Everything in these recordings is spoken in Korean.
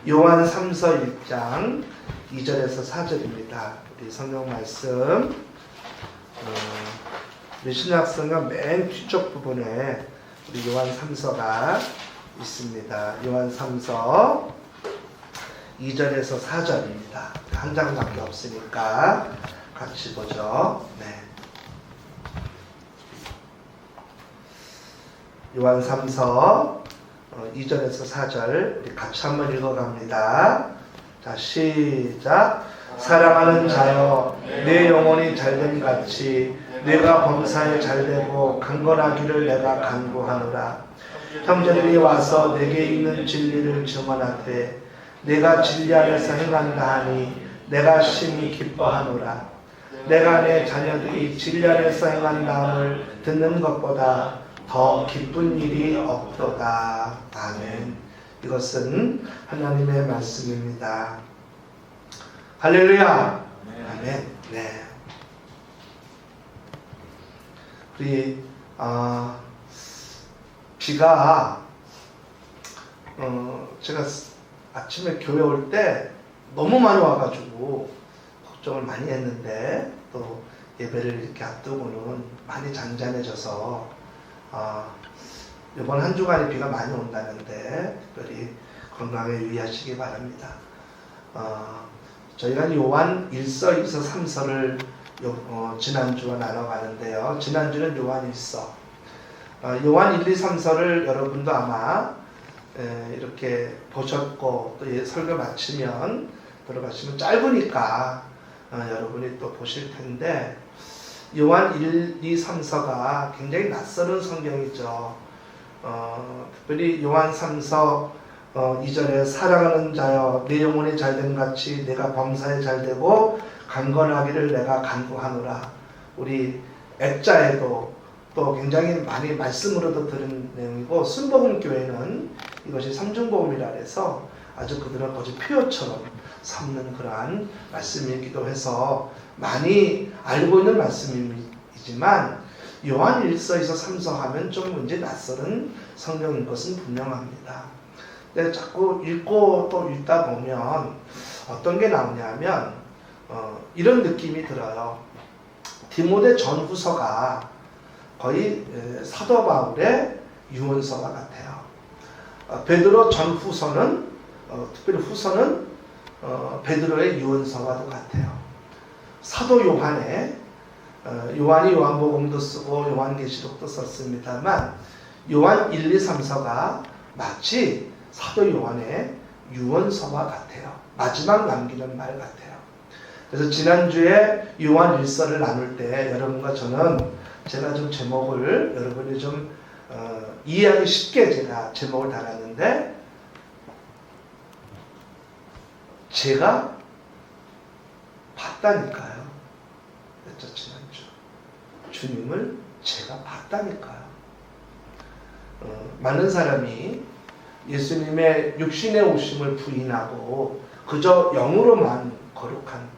요한 3서 1장 2절에서 4절입니다. 우리 성경 말씀 우리 신약성경 맨 뒤쪽 부분에 우리 요한 3서가 있습니다. 요한 3서 2절에서 4절입니다. 한 장밖에 없으니까 같이 보죠. 네. 요한 3서 2절에서 4절 우리 같이 한번 읽어갑니다. 자, 시작. 사랑하는 자여, 내 영혼이 잘됨 같이 내가 범사에 잘되고 강건하기를 내가 간구하노라. 형제들이 와서 내게 있는 진리를 증언하되 내가 진리 안에서 행한다 하니 내가 심히 기뻐하노라. 내가 내 자녀들이 진리 안에서 행한다함을 듣는 것보다 더 기쁜 일이 없도다. 아멘. 이것은 하나님의 말씀입니다. 할렐루야. 아멘. 네. 우리 비가 제가 아침에 교회 올 때 너무 많이 와가지고 걱정을 많이 했는데 또 예배를 이렇게 앞두고는 많이 잔잔해져서 이번 한 주간에 비가 많이 온다는데 특별히 건강에 유의하시기 바랍니다. 저희가 요한 1서, 2서, 3서를 지난주와 나눠가는데요. 지난주는 요한 1서, 요한 1, 2, 3서를 여러분도 아마 이렇게 보셨고 또 설교 마치면 들어가시면 짧으니까 여러분이 또 보실 텐데 요한 1, 2, 3서가 굉장히 낯설은 성경이죠. 특별히 요한 3서 2절에 사랑하는 자여 내 영혼이 잘됨 같이 내가 범사에 잘되고 강건하기를 내가 간구하노라. 우리 액자에도 또 굉장히 많이 말씀으로도 들은 내용이고 순복음교회는 이것이 삼중복음이라 해서 아주 그들은 거의 표어처럼 삼는 그러한 말씀이기도 해서 많이 알고 있는 말씀이지만 요한 1서, 2서, 3서 하면 좀 이제 낯설은 성경인 것은 분명합니다. 근데 자꾸 읽고 또 읽다 보면 어떤 게 나오냐면 이런 느낌이 들어요. 디모데 전후서가 거의 사도 바울의 유언서와 같아요. 베드로 전후서는 특별히 후서는 베드로의 유언서와도 같아요. 사도 요한의 요한이 요한복음도 쓰고 요한계시록도 썼습니다만 요한 1, 2, 3서가 마치 사도 요한의 유언서와 같아요. 마지막 남기는 말 같아요. 그래서 지난주에 요한 1서를 나눌 때 여러분과 저는 제가 좀 제목을 여러분이 좀 이해하기 쉽게 제가 제목을 달았는데 제가 봤다니까요. 그랬죠, 지난주. 주님을 제가 봤다니까요. 많은 사람이 예수님의 육신의 오심을 부인하고 그저 영으로만 거룩한,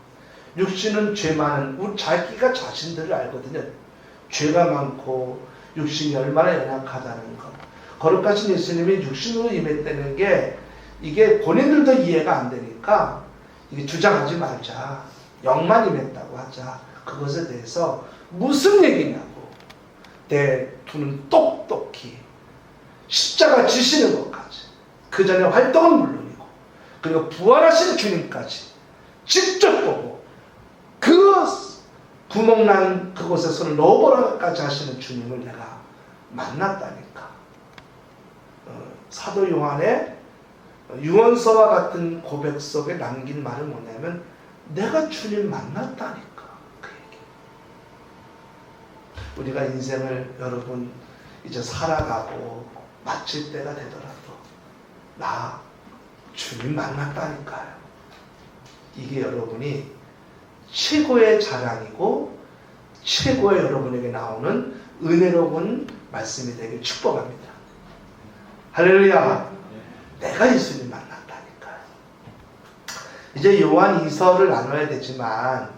육신은 죄 많은 자기가 자신들을 알거든요. 죄가 많고 육신이 얼마나 연약하다는 것. 거룩하신 예수님이 육신으로 임했다는 게 이게 본인들도 이해가 안 되니까 이게 주장하지 말자. 영만 임했다고 하자. 그것에 대해서 무슨 얘기냐고. 내 두는 똑똑히 십자가 지시는 것까지, 그 전에 활동은 물론이고 그리고 부활하신 주님까지 직접 보고 그 구멍난 그곳에 손을 넣어보라까지 하시는 주님을 내가 만났다니까. 사도 요한의 유언서와 같은 고백 속에 남긴 말은 뭐냐면 내가 주님 만났다니까. 그 얘기. 우리가 인생을 여러분 이제 살아가고 마칠 때가 되더라도 나 주님 만났다니까요. 이게 여러분이 최고의 자랑이고 최고의 여러분에게 나오는 은혜로운 말씀이 되길 축복합니다. 할렐루야. 내가 예수님 만났다니까요. 이제 요한 2서를 나눠야 되지만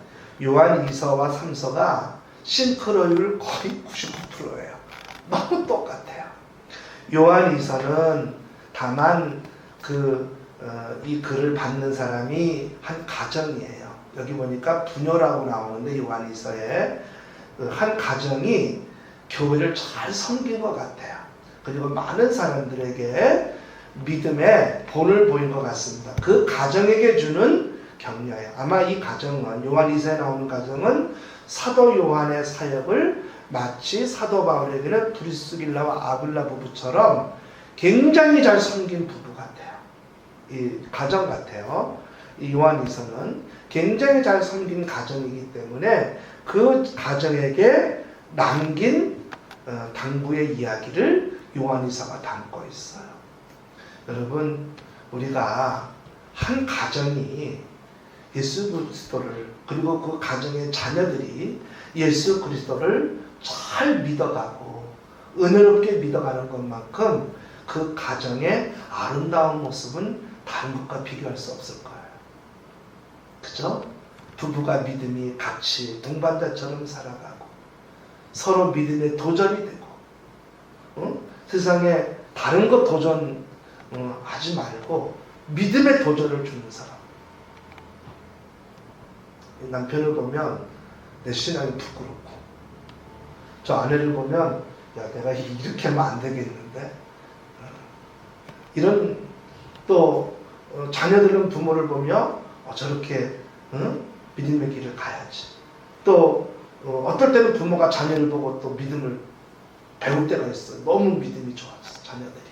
요한 2서와 3서가 싱크로율 거의 99%예요. 너무 똑같아요. 요한 2서는 다만 그 이 글을 받는 사람이 한 가정이에요. 여기 보니까 부녀라고 나오는데 요한일서에 한 가정이 교회를 잘 섬긴 것 같아요. 그리고 많은 사람들에게 믿음의 본을 보인 것 같습니다. 그 가정에게 주는 격려예요. 아마 이 가정은 요한일서에 나오는 가정은 사도 요한의 사역을 마치 사도 바울에게는 브리스길라와 아굴라 부부처럼 굉장히 잘 섬긴 부부 같아요. 이 가정 같아요. 이 요한일서는 굉장히 잘 섬긴 가정이기 때문에 그 가정에게 남긴 당부의 이야기를 요한일서가 담고 있어요. 여러분, 우리가 한 가정이 예수 그리스도를, 그리고 그 가정의 자녀들이 예수 그리스도를 잘 믿어가고 은혜롭게 믿어가는 것만큼 그 가정의 아름다운 모습은 다른 것과 비교할 수 없을 거예요. 그죠? 부부가 믿음이 같이 동반자처럼 살아가고 서로 믿음의 도전이 되고, 세상에 다른 것 도전 하지 말고 믿음의 도전을 주는 사람. 남편을 보면 내 신앙이 부끄럽고, 저 아내를 보면 야, 내가 이렇게 하면 안 되겠는데, 이런 또 자녀들은 부모를 보며 저렇게 믿음의 길을 가야지. 또 어떨 때는 부모가 자녀를 보고 또 믿음을 배울 때가 있어요. 너무 믿음이 좋아서 자녀들이.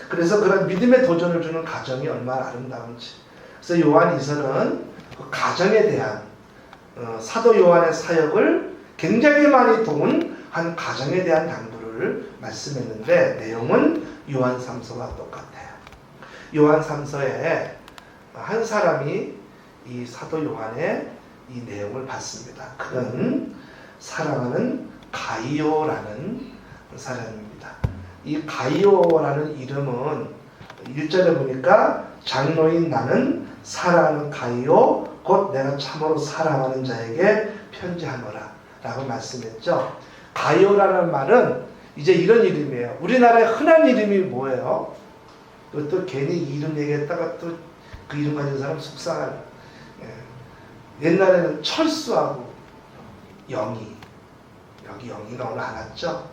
그래서 그런 믿음의 도전을 주는 가정이 얼마나 아름다운지. 그래서 요한일서는 그 가정에 대한 사도 요한의 사역을 굉장히 많이 도운 한 가정에 대한 당부를 말씀했는데, 내용은 요한 3서와 똑같아요. 요한 3서에 한 사람이 이 사도 요한의 이 내용을 받습니다. 그는 사랑하는 가이오라는 사람입니다. 이 가이오라는 이름은 1절에 보니까 장로인 나는 사랑하는 가이오 곧 내가 참으로 사랑하는 자에게 편지하노라 라고 말씀했죠. 가이오라는 말은 이제 이런 이름이에요. 우리나라의 흔한 이름이 뭐예요? 또 괜히 이름 얘기했다가 또 그 이름 가진 사람 속상한. 옛날에는 철수하고 영희, 여기 영희가 오늘 안 왔죠?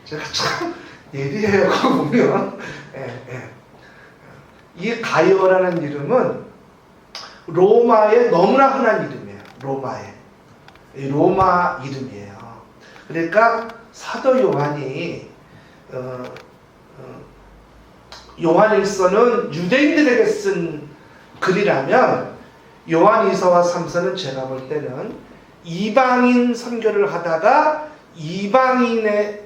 제가 참 예리해요. 보면 이 가이오라는 이름은 로마의 너무나 흔한 이름이에요. 로마 이름이에요. 그러니까 사도 요한이 요한일서는 유대인들에게 쓴 글이라면 요한일서와 3서는 제가 볼 때는 이방인 선교를 하다가 이방인들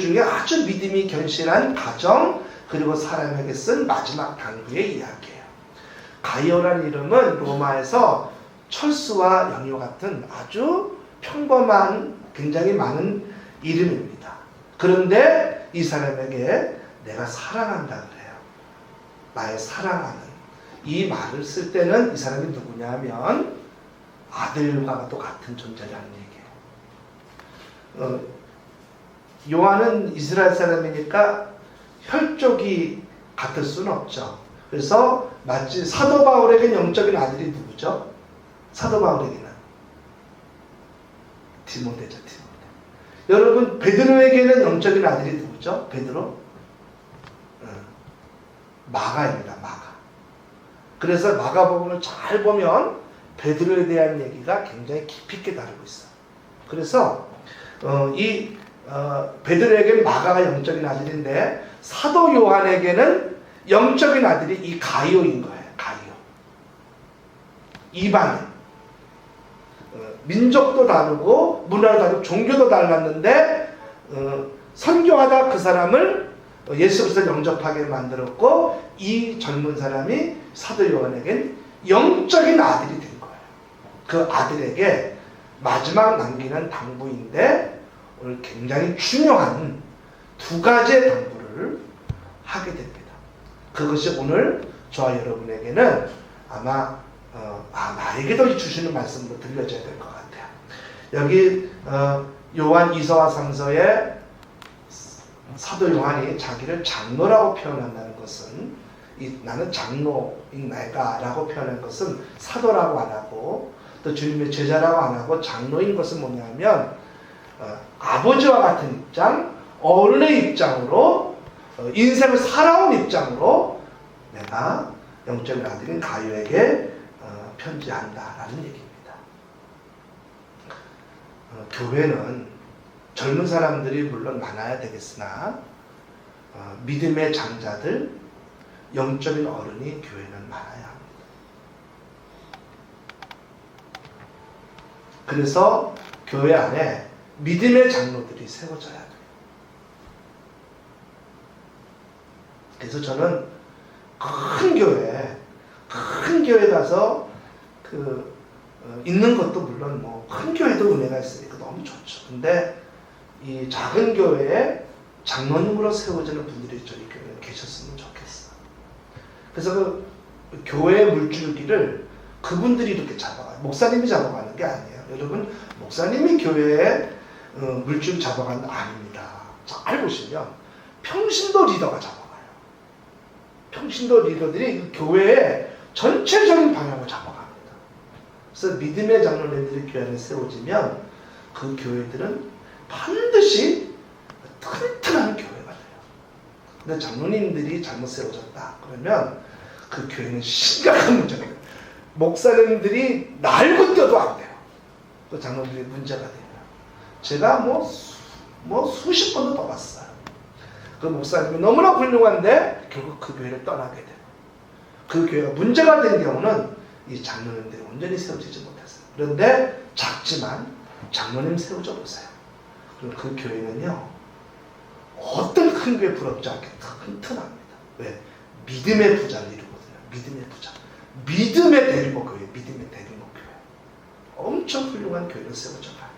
중에 아주 믿음이 견실한 가정 그리고 사람에게 쓴 마지막 당부의 이야기예요. 가이오라는 이름은 로마에서 철수와 영희와 같은 아주 평범한 굉장히 많은 이름입니다. 그런데 이 사람에게 내가 사랑한다 그래요. 나의 사랑하는 이 말을 쓸 때는 이 사람이 누구냐면 아들과 또 같은 존재라는 얘기예요. 요한은 이스라엘 사람이니까 혈족이 같을 수는 없죠. 그래서 마치 사도 바울에게는 영적인 아들이 누구죠? 사도 바울에게는 디모데죠. 여러분, 베드로에게는 영적인 아들이 누구죠? 베드로? 마가입니다. 마가. 그래서 마가복음을 잘 보면 베드로에 대한 얘기가 굉장히 깊이 있게 다루고 있어요. 그래서 베드로에게는 마가가 영적인 아들인데 사도 요한에게는 영적인 아들이 이 가이오인 거예요. 가이오. 이방인. 민족도 다르고 문화도 다르고 종교도 달랐는데 선교하다 그 사람을 예수 그리스도를 영접하게 만들었고, 이 젊은 사람이 사도 요한에겐 영적인 아들이 된 거예요. 그 아들에게 마지막 남기는 당부인데 오늘 굉장히 중요한 두 가지의 당부를 하게 됩니다. 그것이 오늘 저와 여러분에게는 아마 나에게도 주시는 말씀으로 들려져야 될 것 같아요. 여기 요한 2서와 3서에 사도 요한이 자기를 장로라고 표현한다는 것은 나는 장로인 내가 라고 표현한 것은 사도라고 안 하고 또 주님의 제자라고 안 하고 장로인 것은 뭐냐면 아버지와 같은 입장, 어른의 입장으로 인생을 살아온 입장으로 내가 영적인 아들인 가요에게 편지한다라는 얘기입니다. 교회는 젊은 사람들이 물론 많아야 되겠으나 믿음의 장자들, 영적인 어른이 교회는 많아야 합니다. 그래서 교회 안에 믿음의 장로들이 세워져야 돼요. 그래서 저는 큰 교회 가서 있는 것도 물론 큰 교회도 은혜가 있으니까 너무 좋죠. 근데 이 작은 교회에 장로님으로 세워지는 분들이 저희 교회에 계셨으면 좋겠어요. 그래서 그 교회의 물줄기를 그분들이 이렇게 잡아가요. 목사님이 잡아가는 게 아니에요. 여러분, 목사님이 교회에 물줄 잡아가는 거 아닙니다. 잘 보시면 평신도 리더가 잡아가요. 평신도 리더들이 그 교회의 전체적인 방향을 잡아갑니다. 그래서 믿음의 장로님들이 교회 안에 세워지면 그 교회들은 반드시 튼튼한 교회가 돼요. 근데 장로님들이 잘못 세워졌다 그러면 그 교회는 심각한 문제가 돼요. 목사님들이 날고 뛰어도 안 돼요. 그 장로님들이 문제가 돼요. 제가 수십 번도 더 봤어요. 그 목사님이 너무나 훌륭한데 결국 그 교회를 떠나게 돼요. 그 교회가 문제가 된 경우는 이 장로님들이 온전히 세워지지 못했어요. 그런데 작지만 장로님 세워져 보세요. 그럼 그 교회는요, 어떤 큰 교회 부럽지 않게 튼튼합니다. 왜? 믿음의 부자를 이루거든요. 믿음의 부자. 믿음의 대리모 교회, 믿음의 대리모 교회. 엄청 훌륭한 교회를 세워져가요.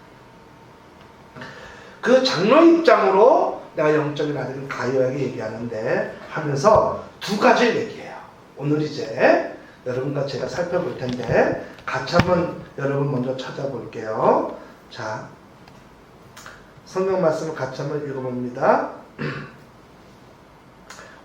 그 장로 입장으로 내가 영적인 아들인 가요에게 얘기하는데 하면서 두 가지를 얘기해요. 오늘 이제 여러분과 제가 살펴볼 텐데 같이 한번 여러분 먼저 찾아볼게요. 자, 성경 말씀을 같이 한번 읽어봅니다.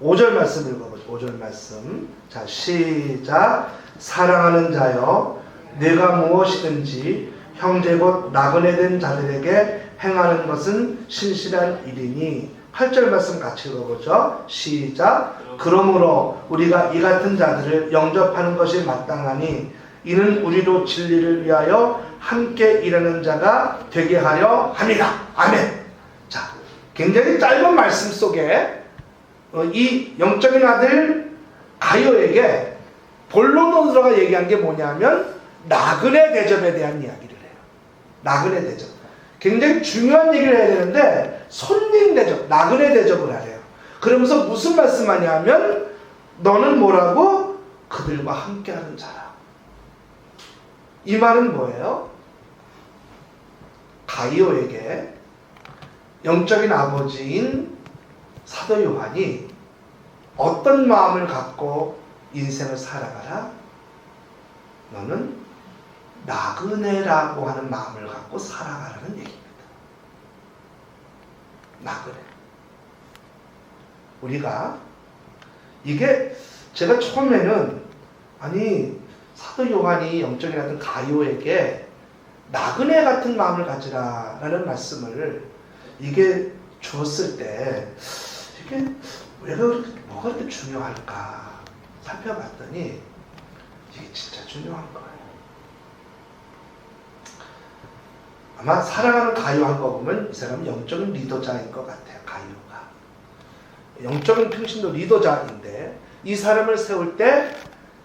5절 말씀 읽어보죠. 5절 말씀. 자, 시작. 사랑하는 자여, 내가 무엇이든지 형제 곧 나그네 된 자들에게 행하는 것은 신실한 일이니. 8절 말씀 같이 읽어보죠. 시작. 그러므로 우리가 이 같은 자들을 영접하는 것이 마땅하니 이는 우리도 진리를 위하여 함께 일하는 자가 되게 하려 함이라. 아멘. 자, 굉장히 짧은 말씀 속에 이 영적인 아들 가요에게 본론으로가 얘기한 게 뭐냐면 나그네 대접에 대한 이야기를 해요. 나그네 대접. 굉장히 중요한 얘기를 해야 되는데 손님 대접, 나그네 대접을 하래요. 그러면서 무슨 말씀하냐면 너는 뭐라고? 그들과 함께하는 자라. 이 말은 뭐예요? 가이오에게 영적인 아버지인 사도 요한이 어떤 마음을 갖고 인생을 살아가라? 너는 나그네라고 하는 마음을 갖고 살아가라는 얘기입니다. 나그네. 우리가 이게 제가 처음에는 아니 사도 요한이 영적인 아들 가요에게 나그네 같은 마음을 가지라라는 말씀을 이게 주었을 때 이게 왜 그렇게 뭐가 그렇게 중요할까 살펴봤더니 이게 진짜 중요한 거예요. 아마 사랑하는 가요 한 거 보면 이 사람은 영적인 리더자인 것 같아요. 가요가 영적인 평신도 리더자인데 이 사람을 세울 때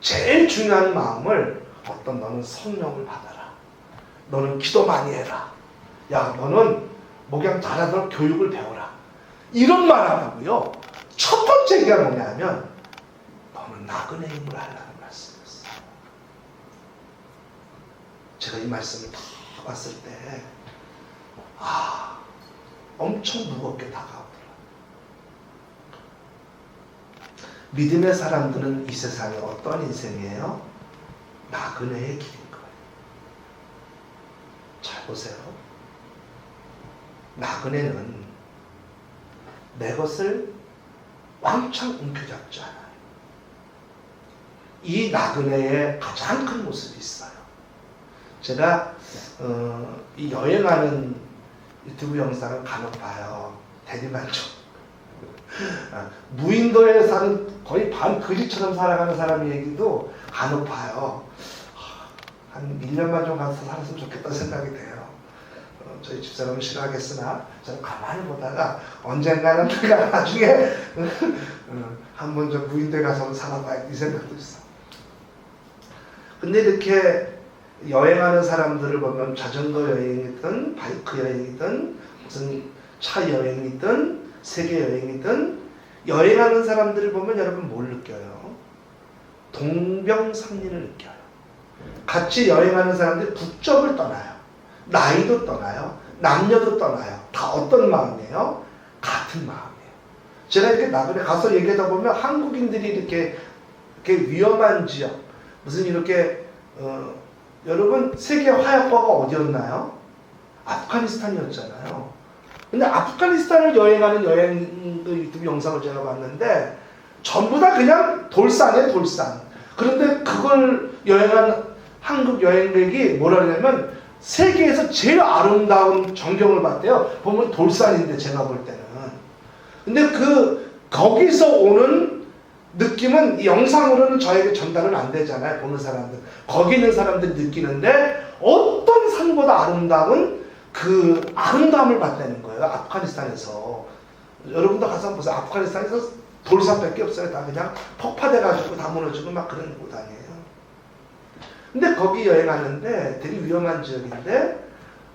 제일 중요한 마음을 어떤 너는 성령을 받아라. 너는 기도 많이 해라. 야 너는 목양 잘하도록 교육을 배워라. 이런 말 안 하고요. 첫 번째가 뭐냐면 너는 나그네 힘을 하라는 말씀이었어요. 제가 이 말씀을 다 봤을 때 엄청 무겁게 다가오더라고요. 믿음의 사람들은 이 세상에 어떤 인생이에요? 나그네의 길인 거예요. 잘 보세요. 나그네는 내 것을 왕창 움켜잡지 않아요. 이 나그네의 가장 큰 모습이 있어요. 제가 이 여행하는 유튜브 영상을 간혹 봐요. 대리만족. 무인도에 사는 거의 반거지처럼 살아가는 사람 얘기도 간혹 봐요. 한 1년만 좀 가서 살았으면 좋겠다 생각이 돼요. 저희 집사람은 싫어하겠으나 저는 가만히 보다가 언젠가는 내가 나중에 한번 좀 무인도에 가서 한번 살아봐야 이 생각도 있어. 근데 이렇게 여행하는 사람들을 보면 자전거 여행이든 바이크 여행이든 무슨 차 여행이든 세계 여행이든 여행하는 사람들을 보면 여러분 뭘 느껴요? 동병상련을 느껴요. 같이 여행하는 사람들이 국적을 떠나요. 나이도 떠나요. 남녀도 떠나요. 다 어떤 마음이에요? 같은 마음이에요. 제가 이렇게 나그네 가서 얘기하다 보면 한국인들이 이렇게 위험한 지역, 무슨 이렇게 여러분 세계 화약과가 어디였나요? 아프가니스탄이었잖아요. 근데 아프가니스탄을 여행하는 여행 유튜브 영상을 제가 봤는데 전부 다 그냥 돌산이에요, 돌산. 그런데 그걸 여행한 한국 여행객이 뭐라 그러냐면 세계에서 제일 아름다운 전경을 봤대요. 보면 돌산인데 제가 볼 때는. 근데 거기서 오는 느낌은 영상으로는 저에게 전달은 안 되잖아요. 보는 사람들. 거기 있는 사람들 느끼는데 어떤 산보다 아름다운 그 아름다움을 봤다는 거예요. 아프가니스탄에서. 여러분도 가서 보세요. 아프가니스탄에서 돌산밖에 없어요. 다 그냥 폭파돼가지고 다 무너지고 막 그런 곳 아니에요. 근데 거기 여행하는데 되게 위험한 지역인데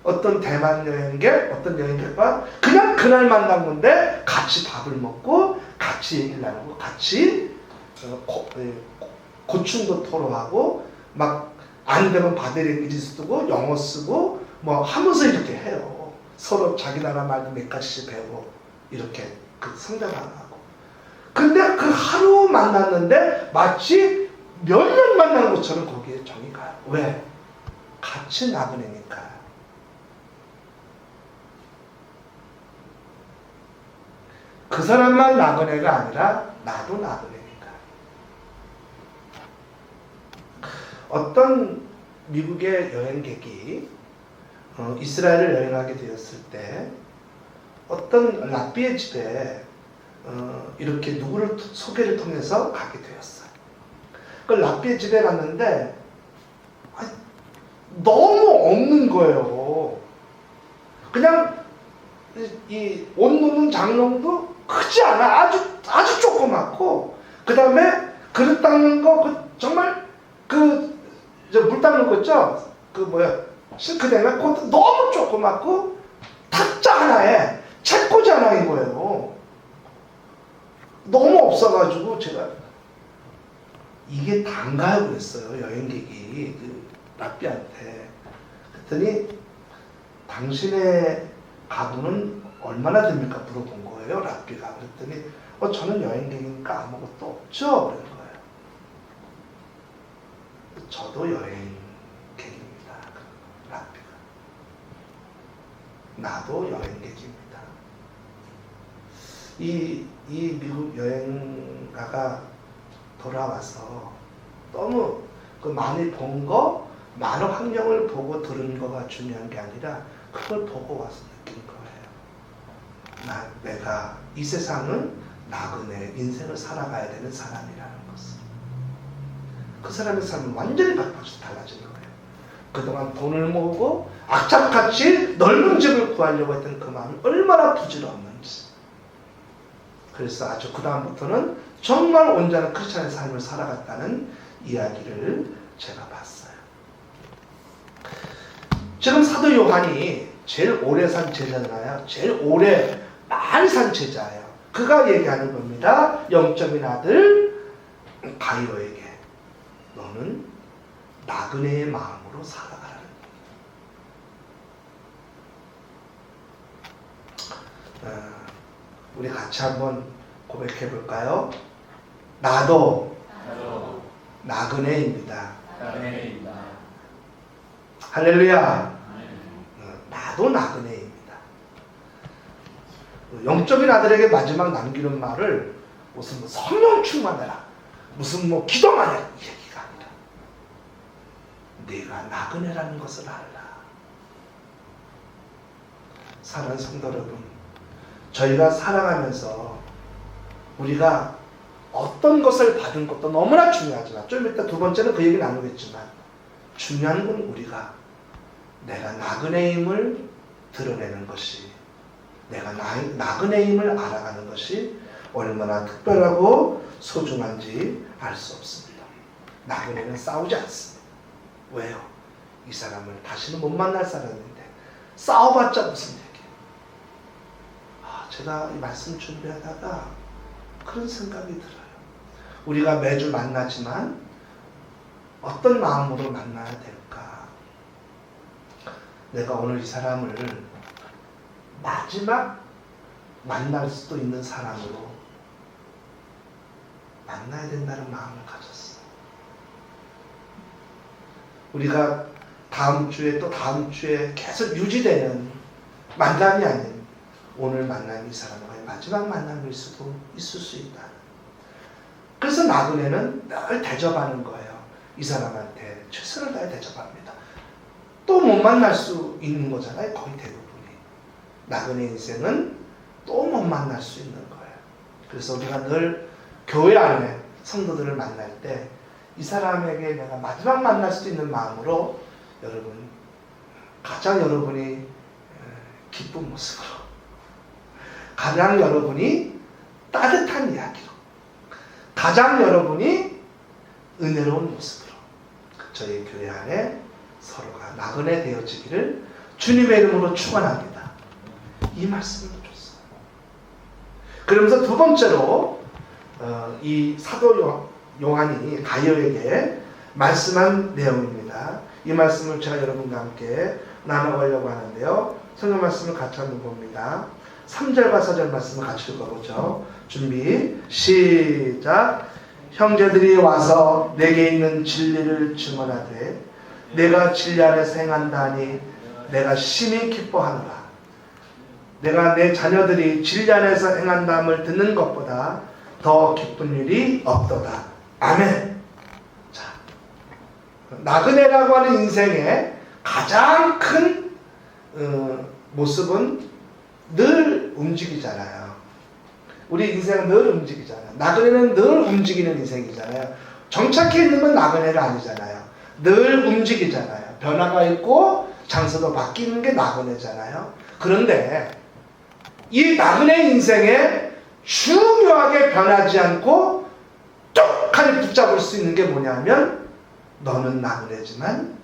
어떤 대만 여행객, 어떤 여행객과 그냥 그날 만난 건데 같이 밥을 먹고 같이 얘기를 나누고 같이 고충도 토로하고 막 안 되면 바디랭귀지 쓰고 영어 쓰고 뭐 하면서 이렇게 해요. 서로 자기 나라 말도 몇 가지씩 배우고 이렇게 성장하고. 근데 그 하루 만났는데 마치 몇 년 만난 것처럼 거기에 정이 가요. 왜? 같이 나그네니까. 그 사람만 나그네가 아니라 나도 나그네니까. 어떤 미국의 여행객이 이스라엘을 여행하게 되었을 때 어떤 랍비의 집에 이렇게 누구를 소개를 통해서 가게 되었어요. 그 랍비의 집에 갔는데 너무 없는 거예요. 그냥 이 옷 놓는 장롱도 크지 않아. 아주 조그맣고, 그 다음에 그릇 닦는 거 정말 물 닦는 거 있죠? 싱크대면 그것도 너무 조그맣고 탁자 하나에 책꽂이 하나인 거예요. 너무 없어가지고 제가 이게 단가요 그랬어요. 여행객이 랍비한테. 그랬더니 당신의 가구는 얼마나 됩니까? 물어본 거예요. 랍비가. 그랬더니 저는 여행객이니까 아무것도 없죠. 그런 거예요. 저도 여행객입니다. 랍비가. 나도 여행객입니다. 이 미국 여행가가 돌아와서 너무 많이 본 거, 많은 환경을 보고 들은 거가 중요한 게 아니라 그걸 보고 와서 느낀 거예요. 내가 이 세상은 나그네 인생을 살아가야 되는 사람이라는 것을. 그 사람의 삶은 완전히 180도 달라진 거예요. 그동안 돈을 모으고 악착같이 넓은 집을 구하려고 했던 그 마음이 얼마나 부질없는지. 그래서 아주 그 다음부터는 정말 온전한 크리스찬의 삶을 살아갔다는 이야기를 제가 봤어요. 지금 사도 요한이 제일 오래 산 제자잖아요. 제일 오래 많이 산 제자예요. 그가 얘기하는 겁니다. 영적인 아들 가이로에게 너는 나그네의 마음으로 살아가라는 겁니다. 우리 같이 한번 고백해 볼까요? 나도 나그네입니다. 할렐루야. 나도 나그네입니다. 영적인 아들에게 마지막 남기는 말을 무슨 뭐 성령 충만해라, 무슨 뭐 기도만 해라, 이 얘기가 아니라 네가 나그네라는 것을 알라. 사랑하는 성도 여러분, 저희가 살아가면서 우리가 어떤 것을 받은 것도 너무나 중요하지만, 좀 이따 두 번째는 그 얘기 나누겠지만, 중요한 건 우리가 내가 나그네임을 드러내는 것이, 내가 나그네임을 알아가는 것이 얼마나 특별하고 소중한지 알 수 없습니다. 나그네는 싸우지 않습니다. 왜요? 이 사람을 다시는 못 만날 사람인데 싸워봤자 무슨 얘기예요. 제가 이 말씀 준비하다가 그런 생각이 들어요. 우리가 매주 만나지만 어떤 마음으로 만나야 될까? 내가 오늘 이 사람을 마지막 만날 수도 있는 사람으로 만나야 된다는 마음을 가졌어. 우리가 다음 주에 또 다음 주에 계속 유지되는 만남이 아닌 오늘 만난 이 사람과의 마지막 만남일 수도 있을 수 있다. 그래서 나그네는 늘 대접하는 거예요. 이 사람한테 최선을 다해 대접합니다. 또 못 만날 수 있는 거잖아요. 거의 대부분이. 나그네 인생은 또 못 만날 수 있는 거예요. 그래서 우리가 늘 교회 안에 성도들을 만날 때 이 사람에게 내가 마지막 만날 수 있는 마음으로 여러분, 가장 여러분이 기쁜 모습으로, 가장 여러분이 따뜻한 이야기로, 가장 여러분이 은혜로운 모습으로 저희 교회 안에 서로가 나그네 되어지기를 주님의 이름으로 축원합니다. 이 말씀을 줬어요. 그러면서 두 번째로 이 사도 요한이 가이오에게 말씀한 내용입니다. 이 말씀을 제가 여러분과 함께 나눠보려고 하는데요. 성경 말씀을 같이 한번 봅니다. 3절과 4절 말씀을 같이 읽어보죠. 준비 시작. 형제들이 와서 내게 있는 진리를 증언하되 내가 진리 안에서 행한다니 내가 심히 기뻐하노라. 내가 내 자녀들이 진리 안에서 행한다함을 듣는 것보다 더 기쁜 일이 없도다. 아멘. 자, 나그네라고 하는 인생의 가장 큰 모습은 늘 움직이잖아요. 우리 인생은 늘 움직이잖아요. 나그네는 늘 움직이는 인생이잖아요. 정착해 있는 건 나그네가 아니잖아요. 늘 움직이잖아요. 변화가 있고 장소도 바뀌는 게 나그네잖아요. 그런데 이 나그네 인생에 중요하게 변하지 않고 똑하니 붙잡을 수 있는 게 뭐냐면, 너는 나그네지만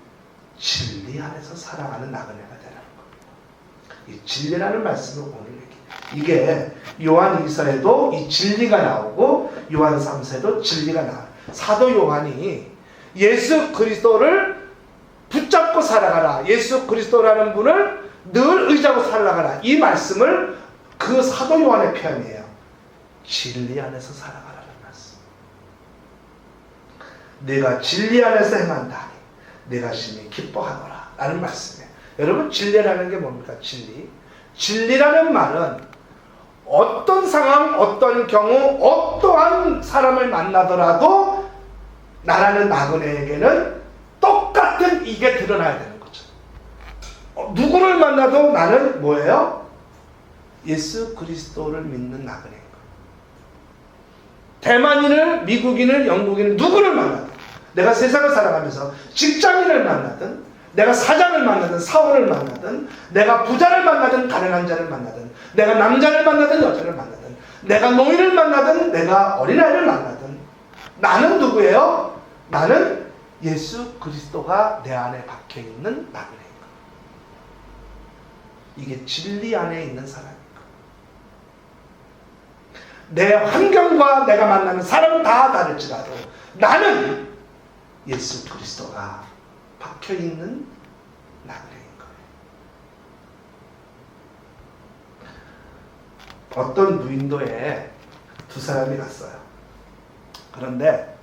진리 안에서 살아가는 나그네가 되라는 겁니다. 이 진리라는 말씀을 오늘 이게 요한 2서에도 이 진리가 나오고 요한 3서에도 진리가 나와요. 사도 요한이 예수 그리스도를 붙잡고 살아가라, 예수 그리스도라는 분을 늘 의지하고 살아가라, 이 말씀을 그 사도 요한의 표현이에요. 진리 안에서 살아가라는 말씀. 내가 진리 안에서 행한다니 내가 심히 기뻐하노라 라는 말씀이에요. 여러분, 진리라는 게 뭡니까? 진리라는 말은 어떤 상황, 어떤 경우, 어떠한 사람을 만나더라도 나라는 나그네에게는 똑같은 이게 드러나야 되는 거죠. 누구를 만나도 나는 뭐예요? 예수 그리스도를 믿는 나그네인 거예요. 대만인을, 미국인을, 영국인을 누구를 만나든, 내가 세상을 살아가면서 직장인을 만나든, 내가 사장을 만나든 사원을 만나든, 내가 부자를 만나든 가난한 자를 만나든, 내가 남자를 만나든 여자를 만나든, 내가 노인을 만나든 내가 어린아이를 만나든, 나는 누구예요? 나는 예수 그리스도가 내 안에 박혀있는 나그네인 거예요. 이게 진리 안에 있는 사람인 거예요. 내 환경과 내가 만나는 사람은 다 다를지라도 나는 예수 그리스도가 박혀있는 나그네인 거예요. 어떤 무인도에 두 사람이 갔어요. 그런데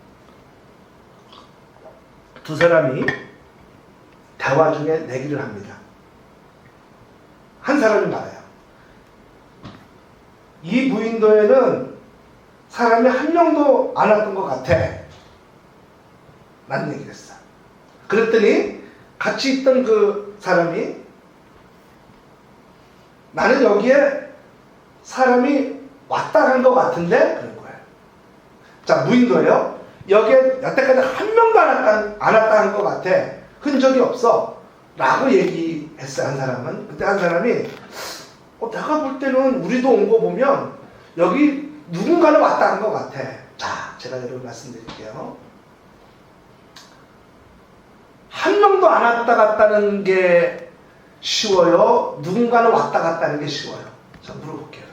두 사람이 대화 중에 내기를 합니다. 한 사람이 말해요. 이 무인도에는 사람이 한 명도 안 왔던 것 같아. 라는 얘기를 했어. 그랬더니 같이 있던 그 사람이 나는 여기에 사람이 왔다 간 것 같은데? 그런 거예요. 자, 무인도예요. 여기에 여태까지 한 명도 안 왔다 간 것 같아. 흔적이 없어. 라고 얘기했어요, 한 사람은. 그때 한 사람이 내가 볼 때는 우리도 온 거 보면 여기 누군가는 왔다 간 것 같아. 자, 제가 여러분 말씀드릴게요. 한 명도 안 왔다 갔다는 게 쉬워요? 누군가는 왔다 갔다는 게 쉬워요? 자, 물어볼게요.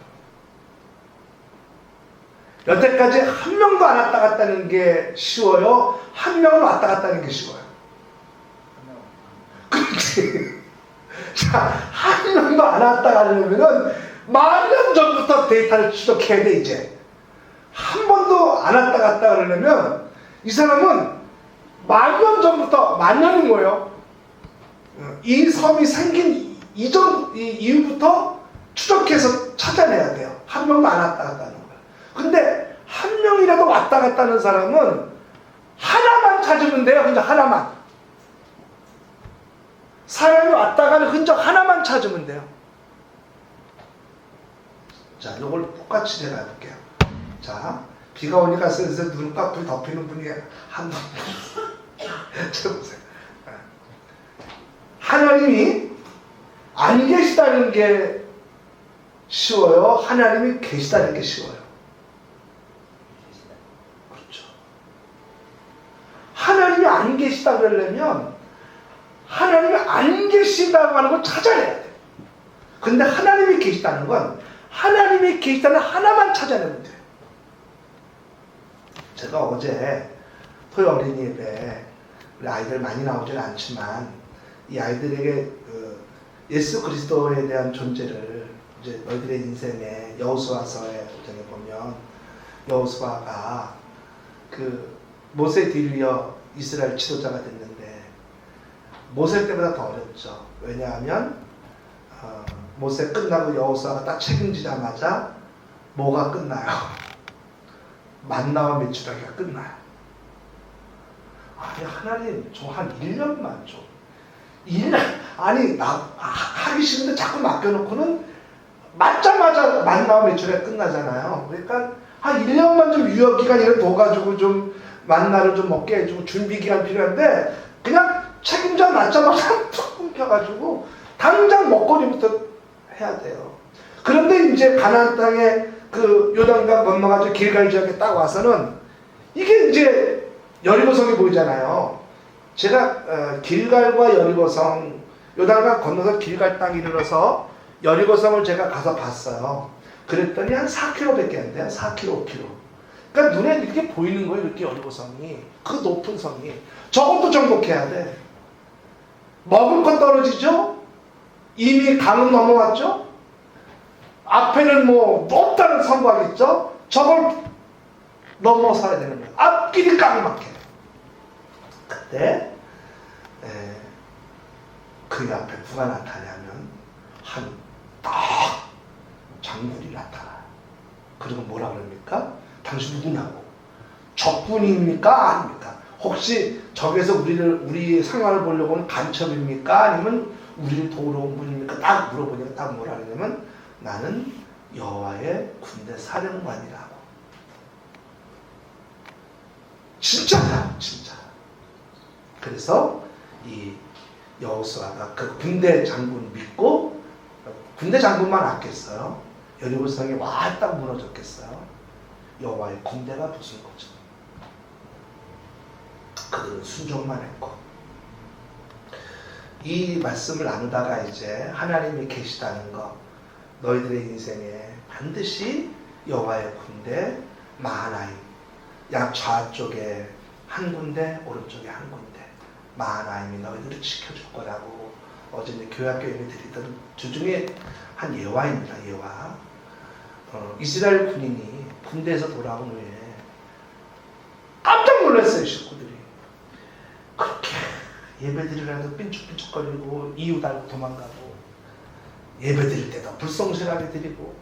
여태까지 한 명도 안 왔다 갔다는 게 쉬워요? 한 명은 왔다 갔다는 게 쉬워요? 그렇지. 자, 한 명도 안 왔다 가려면은 만 년 전부터 데이터를 추적해야 돼, 이제. 한 번도 안 왔다 갔다 그러려면 이 사람은 만 년 전부터, 만 년은 뭐예요? 이 섬이 생긴 이후부터 추적해서 찾아내야 돼요. 한 명도 안 왔다 갔다 하는 거예요. 근데 한 명이라도 왔다 갔다 하는 사람은 하나만 찾으면 돼요. 흔적 하나만. 사람이 왔다 가는 흔적 하나만 찾으면 돼요. 자, 이걸 똑같이 제가 해볼게요. 자, 비가 오니까 슬슬 눈꺼풀 덮이는 분이 한 분. 쳐보세요. 하나님이 안 계시다는 게 쉬워요? 하나님이 계시다는 게 쉬워요? 그렇죠. 하나님이 안 계시다 그러려면 하나님이 안 계시다고 하는 걸 찾아내야 돼요. 근데 하나님이 계시다는 건 하나님이 계시다는 하나만 찾아내면 돼요. 제가 어제 토요 어린이 예배 우리 아이들 많이 나오지는 않지만 이 아이들에게 예수 그리스도에 대한 존재를 이제 너희들의 인생에 여호수아서에 보면 여호수아가 그 모세 뒤이어 이스라엘 지도자가 됐는데 모세 때보다 더 어렵죠. 왜냐하면 모세 끝나고 여호수아가 딱 책임지자마자 뭐가 끝나요? 만나와 메추라기가 끝나요. 아니 하나님 저 한 1년만 좀 1년 아니 나 하기 싫은데 자꾸 맡겨놓고는 맞자마자 만나와 메추라기가 끝나잖아요. 그러니까 한 1년만 좀 유효기간을 둬가지고 좀 만나를 좀 먹게 해주고 준비기간 필요한데 그냥 책임자 낳자마자 툭 끊겨가지고 당장 먹거리부터 해야 돼요. 그런데 이제 가나안 땅에 그 요단강 건너가지고 길갈 지역에 딱 와서는 이게 이제 여리고성이 보이잖아요. 제가 길갈과 여리고성 요단강 건너서 길갈 땅 이르러서 여리고성을 제가 가서 봤어요. 그랬더니 한 4km밖에 안 돼요. 4km, 5km. 그러니까 눈에 이렇게 보이는 거예요. 이렇게 여리고성이. 그 높은 성이. 저것도 정복해야 돼. 먹을 건 떨어지죠? 이미 강은 넘어왔죠? 앞에는 뭐 높다는 선박이 있죠? 저걸 넘어서야 되는 거예요. 앞길이 깡막해. 그때 그 앞에 누가 나타나면 한 딱 장군이 나타나요. 그리고 뭐라 그럽니까? 당신 누구냐고. 적군입니까? 아닙니까? 혹시 적에서 우리 상황을 보려고는 간첩입니까? 아니면 우리를 도우러 온 분입니까? 딱 물어보니까 딱 뭐라 그러냐면 나는 여호와의 군대 사령관이라고. 진짜다, 진짜. 그래서 이 여호수아가 그 군대 장군 믿고 군대 장군만 아꼈어요. 여리고성이 와딱 무너졌겠어요. 여호와의 군대가 부순 거죠. 그들은 순종만 했고. 이 말씀을 나누다가 이제 하나님이 계시다는 것, 너희들의 인생에 반드시 여호와의 군대 마하나임, 양 좌쪽에 한 군데, 오른쪽에 한 군데, 마하나임이 너희들을 지켜줄 거라고 어제 이제 교회학교 예배 드리던 주중에 한 예화입니다. 예화. 이스라엘 군인이 군대에서 돌아온 후에 깜짝 놀랐어요. 식구들이. 그렇게 예배 드리려고 삔쭉삔쭉거리고 이유 달고 도망가고 예배 드릴 때도 불성실하게 드리고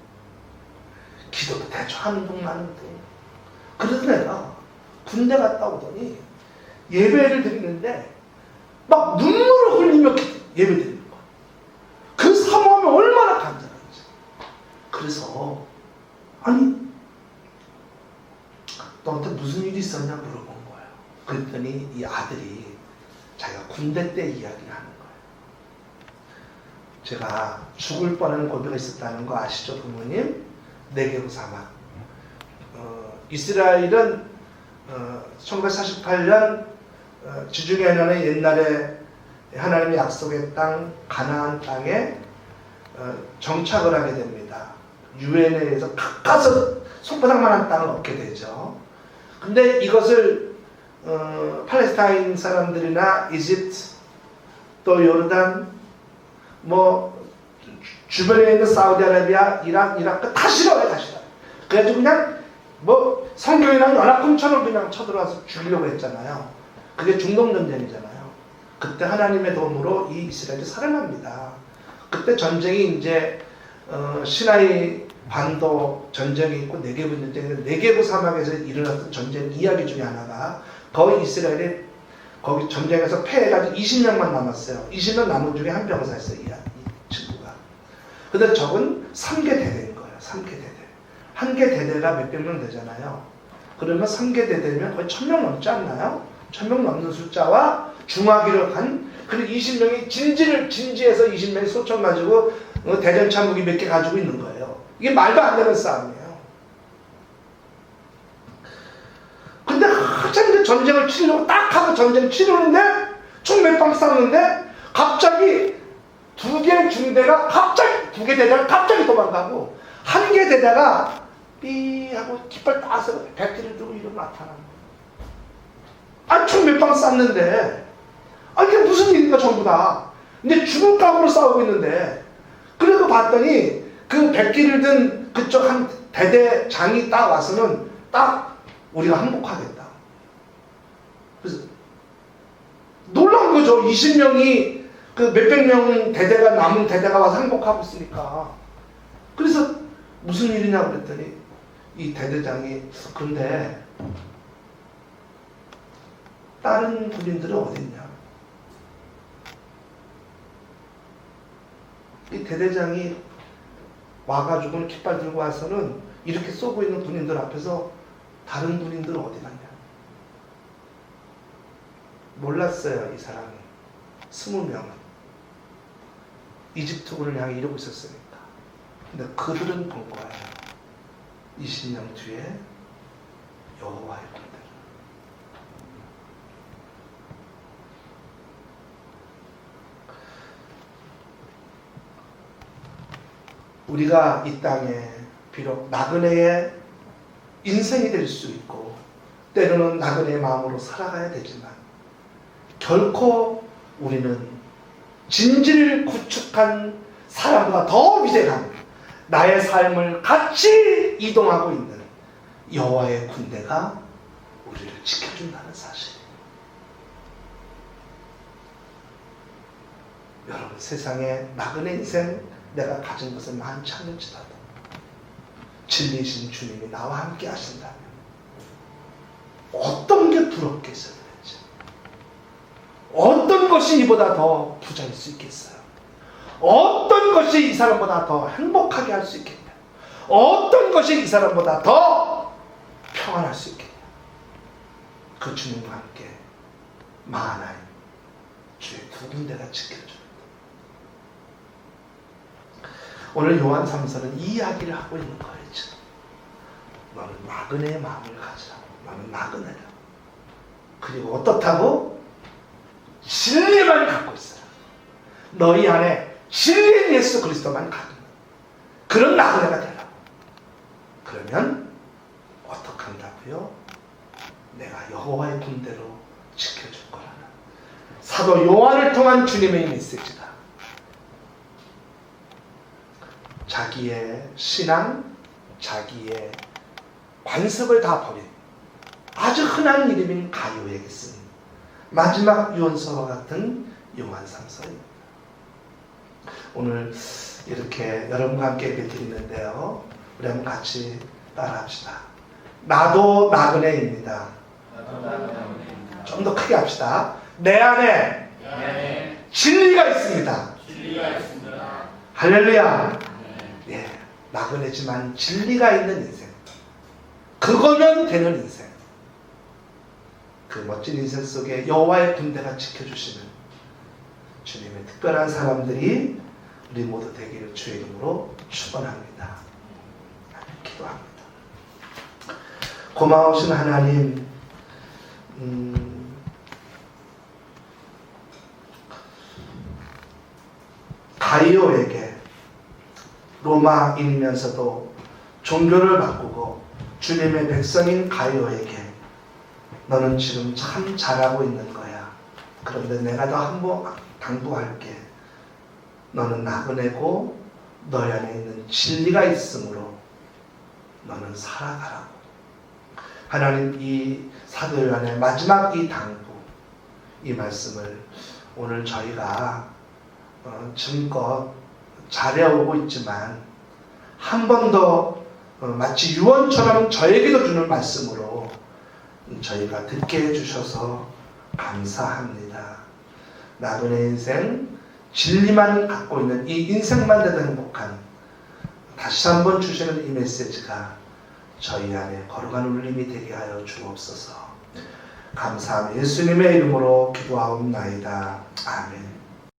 기도도 대충 하는 둥 마는 둥. 그러던 애가 군대 갔다 오더니 예배를 드리는데 막 눈물을 흘리며 예배 드리는 거야. 그 사모하면 얼마나 간절한지. 그래서 아니 너한테 무슨 일이 있었냐 물어본 거예요. 그랬더니 이 아들이 자기가 군대 때 이야기를 하는 거예요. 제가 죽을 뻔한 고비가 있었다는 거 아시죠, 부모님? 네게부 사막. 이스라엘은 1948년 지중해 해안의 옛날에 하나님의 약속의 땅 가나안 땅에 정착을 하게 됩니다. 유엔에 의해서 가까서 손바닥만한 땅을 얻게 되죠. 근데 이것을 팔레스타인 사람들이나 이집트 또 요르단 뭐 주변에 있는 사우디아라비아, 이라크 다 싫어요, 다 싫어요. 그래가지고 그냥 뭐 성경이랑 연합군처럼 그냥 쳐들어와서 죽이려고 했잖아요. 그게 중동전쟁이잖아요. 그때 하나님의 도움으로 이 이스라엘이 살아납니다. 그때 전쟁이 이제 시나이 반도 전쟁이 있고 네게부 전쟁인데 네게부 사막에서 일어났던 전쟁 이야기 중에 하나가 거의 이스라엘이 거기 전쟁에서 패해가지고 20명만 남았어요. 20명 남은 중에 한 병사였어요. 이 친구가. 근데 적은 3개 대대인 거예요. 3개 대대. 한 개 대대가 몇백 명 되잖아요. 그러면 3개 대대면 거의 1000명 넘지 않나요? 1000명 넘는 숫자와 중화기를 한 그리고 20명이 진지에서 20명이 소총 가지고 대전차 무기 몇 개 가지고 있는 거예요. 이게 말도 안 되는 싸움이에요. 근데 한참 이제 전쟁을 치려고 딱 하고 전쟁을 치르는데 총 몇 방 쐈는데 갑자기 두 개 중대가 갑자기 두 개 대대가 갑자기 도망가고 한 개 대대가 삐 하고 깃발 따서 백기를 들고 이러고 나타나는 거예요. 아니 총 몇 방 쐈는데 아 이게 무슨 일인가 전부 다. 근데 죽을 각오로 싸우고 있는데 그래도 봤더니 그 백기를 든 그쪽 한 대대장이 딱 와서는 딱 우리가 항복하겠다. 그래서 놀라운 거죠. 20명이 그 몇백 명 대대가 남은 대대가 와서 항복하고 있으니까. 그래서 무슨 일이냐 그랬더니 이 대대장이 근데 다른 군인들은 어디 있냐? 이 대대장이 와가지고 깃발 들고 와서는 이렇게 쏘고 있는 군인들 앞에서 다른 군인들은 어디 갔냐? 몰랐어요, 이 사람이. 20명은. 이집트군을 향해 이러고 있었으니까. 근데 그들은 본 거예요. 20년 뒤에 여호와의 군대를. 우리가 이 땅에 비록 나그네의 인생이 될 수 있고 때로는 나그네의 마음으로 살아가야 되지만 결코 우리는 진지를 구축한 사람보다 더 위대한 나의 삶을 같이 이동하고 있는 여호와의 군대가 우리를 지켜준다는 사실. 여러분 세상에 나그네 인생 내가 가진 것은 많지 않을지라도 진리이신 주님이 나와 함께 하신다면 어떤 게 부럽겠어요? 어떤 것이 이보다 더 부자일 수 있겠어요? 어떤 것이 이 사람보다 더 행복하게 할 수 있겠냐? 어떤 것이 이 사람보다 더 평안할 수 있겠냐? 그 주님과 함께 마하나임 주의 두 군대가 지켜줍니다. 오늘 요한 3서는 이 이야기를 하고 있는 거예요. 지금. 너는 나그네의 마음을 가지라고. 너는 나그네라. 그리고 어떻다고? 진리만 갖고 있어라. 너희 안에 진리인 예수 그리스도만 갖는 그런 나그네가 되라고. 그러면 어떻게 한다고요? 내가 여호와의 군대로 지켜줄 거라는 사도 요한을 통한 주님의 메시지다. 자기의 신앙, 자기의 관습을 다 버린 아주 흔한 이름인 가요에게 쓴 마지막 유언서와 같은 요한 3서입니다. 오늘 이렇게 여러분과 함께 예배 드리는데요. 우리 한번 같이 따라합시다. 나도 나그네입니다. 좀 더 크게 합시다. 내 안에 진리가 있습니다. 할렐루야. 예, 나그네지만 진리가 있는 인생. 그거면 되는 인생. 그 멋진 인생 속에 여호와의 군대가 지켜주시는 주님의 특별한 사람들이 우리 모두 되기를 주의 이름으로 축원합니다. 기도합니다. 고마우신 하나님, 가이오에게 로마인이면서도 종교를 바꾸고 주님의 백성인 가이오에게 너는 지금 참 잘하고 있는 거야. 그런데 내가 더 당부할게. 너는 나그네고 너희 안에 있는 진리가 있으므로 너는 살아가라고. 하나님, 이 사도 요한의 마지막 이 당부, 이 말씀을 오늘 저희가 지금껏 잘해오고 있지만 한 번 더 마치 유언처럼 저에게도 주는 말씀으로 저희가 듣게 해주셔서 감사합니다. 나그네 인생, 진리만 갖고 있는 이 인생만 돼도 행복한, 다시 한번 주시는 이 메시지가 저희 안에 거룩한 울림이 되게 하여 주옵소서. 감사하며 예수님의 이름으로 기도하옵나이다. 아멘.